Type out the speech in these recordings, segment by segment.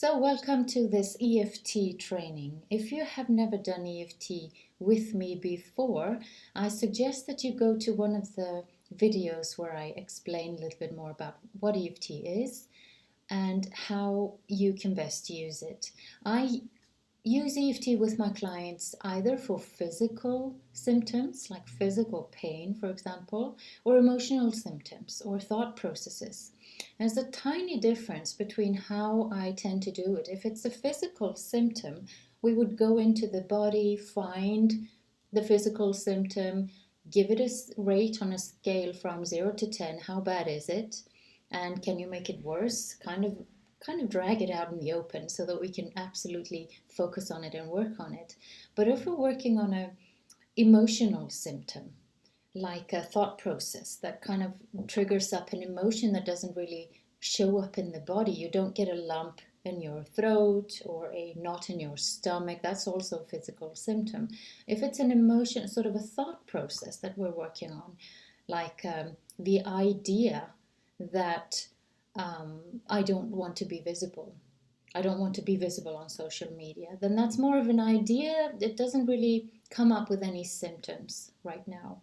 So, welcome to this EFT training. If you have never done EFT with me before, I suggest that you go to one of the videos where I explain a little bit more about what EFT is and how you can best use it. I use EFT with my clients either for physical symptoms, like physical pain, for example, or emotional symptoms or thought processes. There's a tiny difference between how I tend to do it. If it's a physical symptom, we would go into the body, find the physical symptom, give it a rate on a scale from 0 to 10. How bad is it? And can you make it worse? Kind of drag it out in the open so that we can absolutely focus on it and work on it. But if we're working on an emotional symptom, like a thought process that kind of triggers up an emotion that doesn't really show up in the body, you don't get a lump in your throat or a knot in your stomach, that's also a physical symptom. If it's an emotion, sort of a thought process that we're working on, like the idea that I don't want to be visible. I don't want to be visible on social media. Then that's more of an idea. It doesn't really come up with any symptoms right now.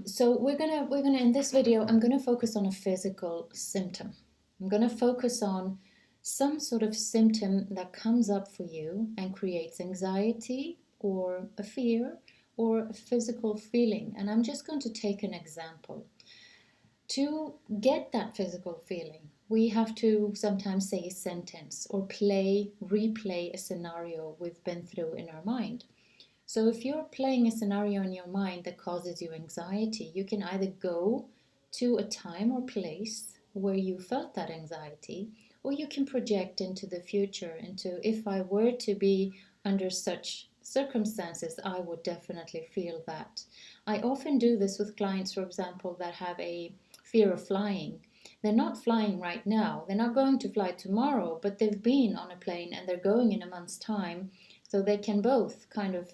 So we're gonna in this video, I'm gonna focus on a physical symptom. I'm gonna focus on some sort of symptom that comes up for you and creates anxiety or a fear or a physical feeling. And I'm just going to take an example. To get that physical feeling, we have to sometimes say a sentence or replay a scenario we've been through in our mind. So if you're playing a scenario in your mind that causes you anxiety, you can either go to a time or place where you felt that anxiety, or you can project into the future, into if I were to be under such circumstances, I would definitely feel that. I often do this with clients, for example, that have a fear of flying. They're not flying right now. They're not going to fly tomorrow, but they've been on a plane and they're going in a month's time. So they can both kind of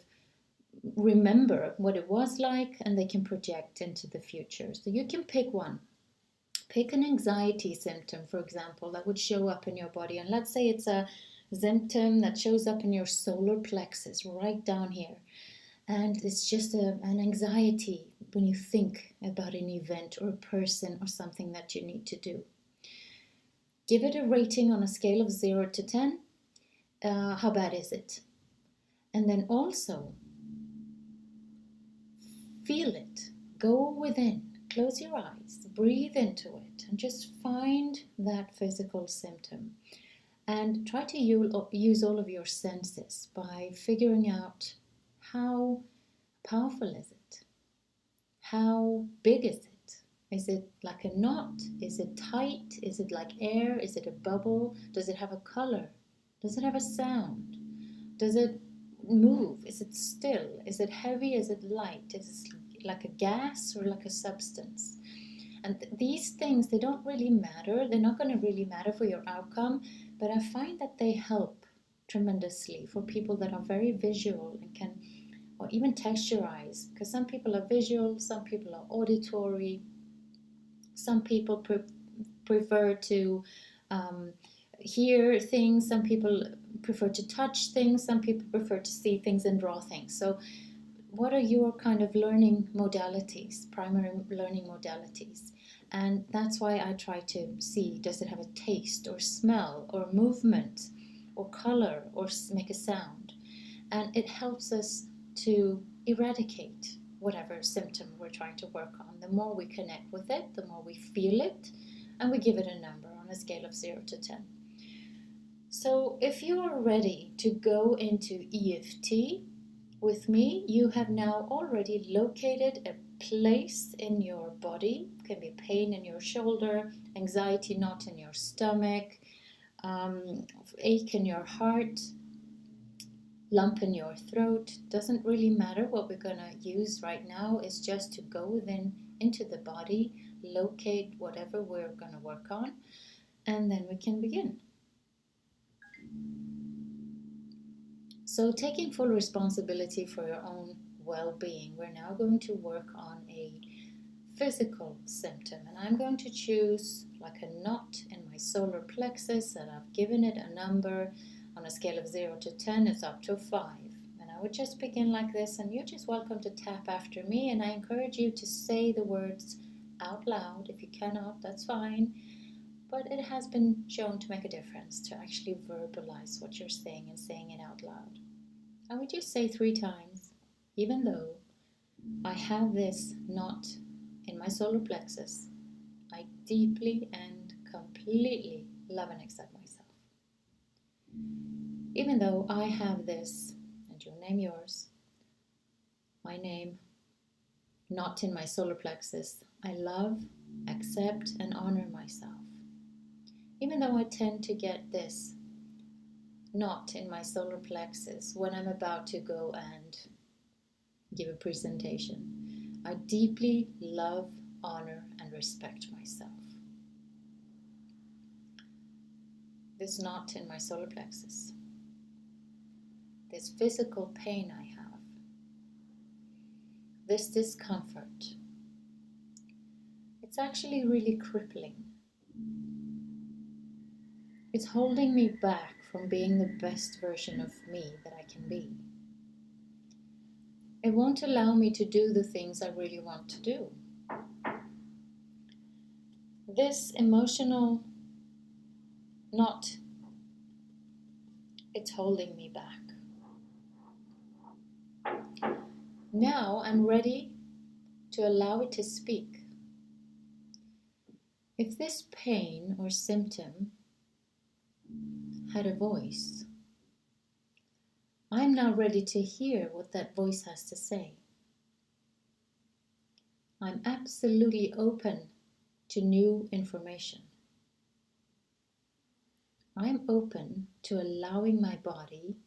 remember what it was like and they can project into the future. So you can pick one. Pick an anxiety symptom, for example, that would show up in your body. And let's say it's a symptom that shows up in your solar plexus, right down here. And it's just an anxiety when you think about an event or a person or something that you need to do. Give it a rating on a scale of 0 to 10. How bad is it? And then also feel it. Go within. Close your eyes. Breathe into it. And just find that physical symptom. And try to use all of your senses by figuring out how powerful is it? How big is it? Is it like a knot? Is it tight? Is it like air? Is it a bubble? Does it have a color? Does it have a sound? Does it move? Is it still? Is it heavy? Is it light? Is it like a gas or like a substance? And these things, they don't really matter. They're not going to really matter for your outcome, but I find that they help tremendously for people that are very visual and can, or even texturize, because some people are visual, some people are auditory, some people prefer to hear things, some people prefer to touch things, some people prefer to see things and draw things. So what are your kind of learning modalities, primary learning modalities? And that's why I try to see, does it have a taste or smell or movement or color or make a sound? And it helps us to eradicate whatever symptom we're trying to work on. The more we connect with it, the more we feel it, and we give it a number on a scale of 0 to 10. So if you are ready to go into EFT with me, you have now already located a place in your body. It can be pain in your shoulder, anxiety knot in your stomach, ache in your heart, lump in your throat. Doesn't really matter. What we're going to use right now is just to go within into the body, locate whatever we're going to work on, and then we can begin. So taking full responsibility for your own well-being, we're now going to work on a physical symptom, and I'm going to choose like a knot in my solar plexus, and I've given it a number on a scale of 0 to 10. It's up to 5, and I would just begin like this, and you're just welcome to tap after me, and I encourage you to say the words out loud. If you cannot, that's fine, but it has been shown to make a difference to actually verbalize what you're saying and saying it out loud. I would just say 3 times, even though I have this knot in my solar plexus, I deeply and completely love and accept myself. Even though I have this, and you'll name yours, my name, knot in my solar plexus, I love, accept, and honor myself. Even though I tend to get this knot in my solar plexus when I'm about to go and give a presentation, I deeply love, honor, and respect myself. This knot in my solar plexus, this physical pain I have, this discomfort, it's actually really crippling. It's holding me back from being the best version of me that I can be. It won't allow me to do the things I really want to do. This emotional knot, it's holding me back. Now I'm ready to allow it to speak. If this pain or symptom had a voice, I'm now ready to hear what that voice has to say. I'm absolutely open to new information. I'm open to allowing my body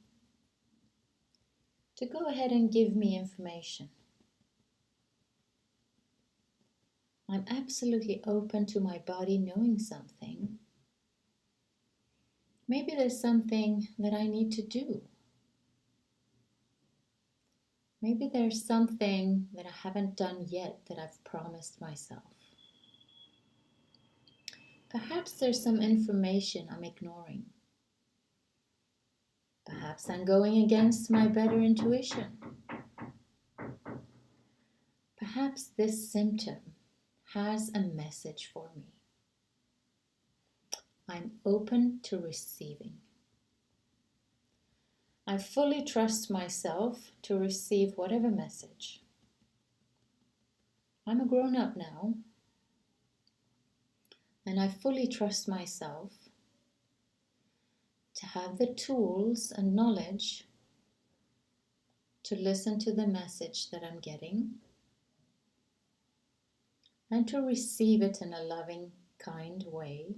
to go ahead and give me information. I'm absolutely open to my body knowing something. Maybe there's something that I need to do. Maybe there's something that I haven't done yet that I've promised myself. Perhaps there's some information I'm ignoring. Perhaps I'm going against my better intuition. Perhaps this symptom has a message for me. I'm open to receiving. I fully trust myself to receive whatever message. I'm a grown-up now, and I fully trust myself to have the tools and knowledge to listen to the message that I'm getting and to receive it in a loving, kind way,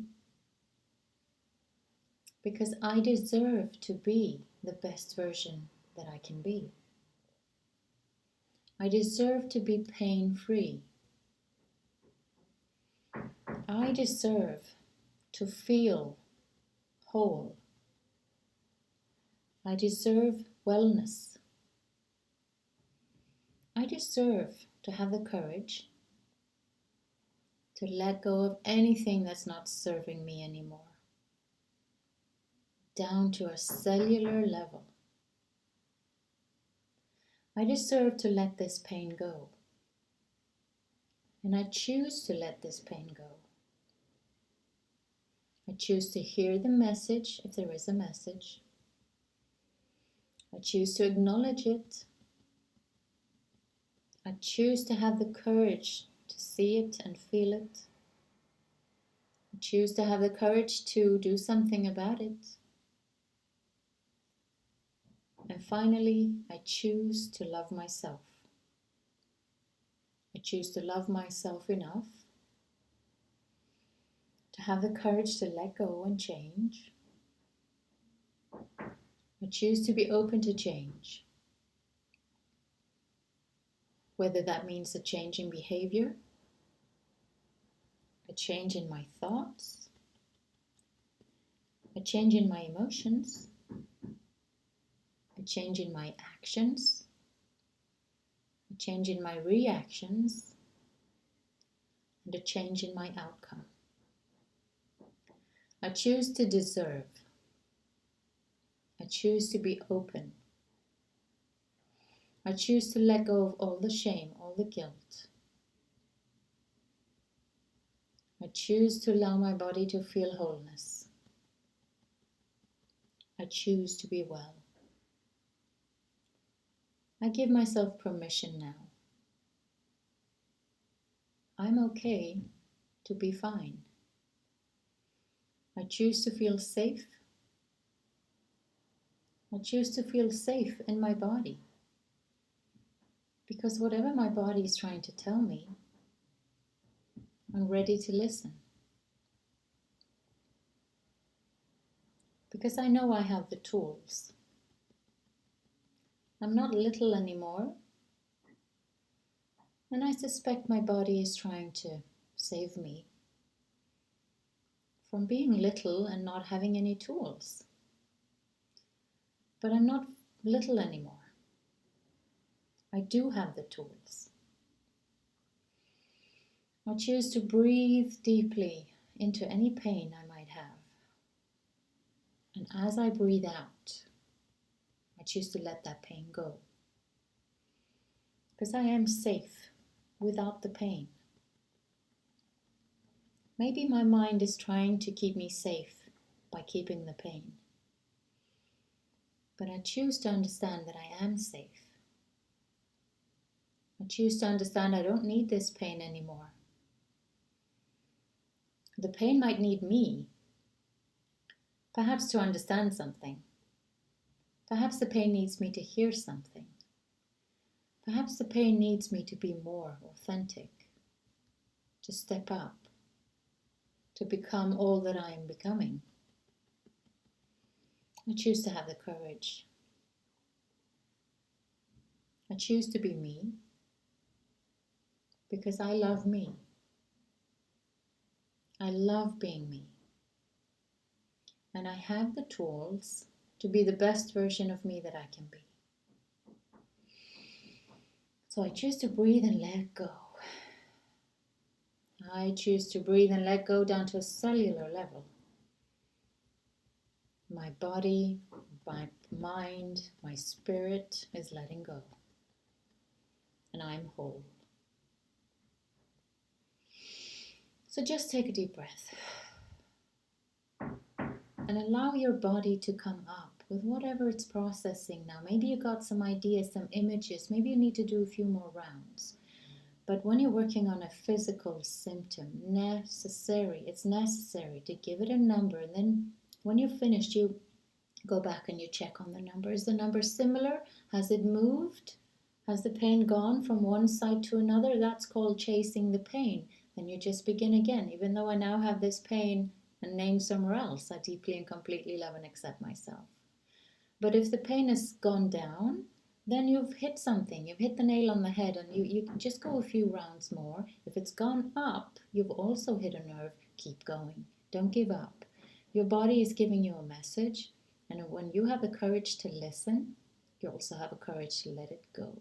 because I deserve to be the best version that I can be. I deserve to be pain-free. I deserve to feel whole. I deserve wellness. I deserve to have the courage to let go of anything that's not serving me anymore, down to a cellular level. I deserve to let this pain go. And I choose to let this pain go. I choose to hear the message, if there is a message. I choose to acknowledge it. I choose to have the courage to see it and feel it. I choose to have the courage to do something about it. And finally, I choose to love myself. I choose to love myself enough to have the courage to let go and change. I choose to be open to change. Whether that means a change in behavior, a change in my thoughts, a change in my emotions, a change in my actions, a change in my reactions, and a change in my outcome. I choose to deserve. I choose to be open. I choose to let go of all the shame, all the guilt. I choose to allow my body to feel wholeness. I choose to be well. I give myself permission now. I'm okay to be fine. I choose to feel safe. I choose to feel safe in my body. Because whatever my body is trying to tell me, I'm ready to listen. Because I know I have the tools. I'm not little anymore. And I suspect my body is trying to save me from being little and not having any tools. But I'm not little anymore. I do have the tools. I choose to breathe deeply into any pain I might have. And as I breathe out, I choose to let that pain go. Because I am safe without the pain. Maybe my mind is trying to keep me safe by keeping the pain. But I choose to understand that I am safe. I choose to understand I don't need this pain anymore. The pain might need me, perhaps to understand something. Perhaps the pain needs me to hear something. Perhaps the pain needs me to be more authentic, to step up, to become all that I am becoming. I choose to have the courage. I choose to be me because I love me. I love being me. And I have the tools to be the best version of me that I can be. So I choose to breathe and let go. I choose to breathe and let go down to a cellular level. My body, my mind, my spirit is letting go. And I'm whole. So just take a deep breath. And allow your body to come up with whatever it's processing now. Maybe you got some ideas, some images. Maybe you need to do a few more rounds. But when you're working on a physical symptom, it's necessary to give it a number. And then when you're finished, you go back and you check on the number. Is the number similar? Has it moved? Has the pain gone from one side to another? That's called chasing the pain. Then you just begin again. Even though I now have this pain and name somewhere else, I deeply and completely love and accept myself. But if the pain has gone down, then you've hit something. You've hit the nail on the head, and you can just go a few rounds more. If it's gone up, you've also hit a nerve. Keep going. Don't give up. Your body is giving you a message, and when you have the courage to listen, you also have the courage to let it go.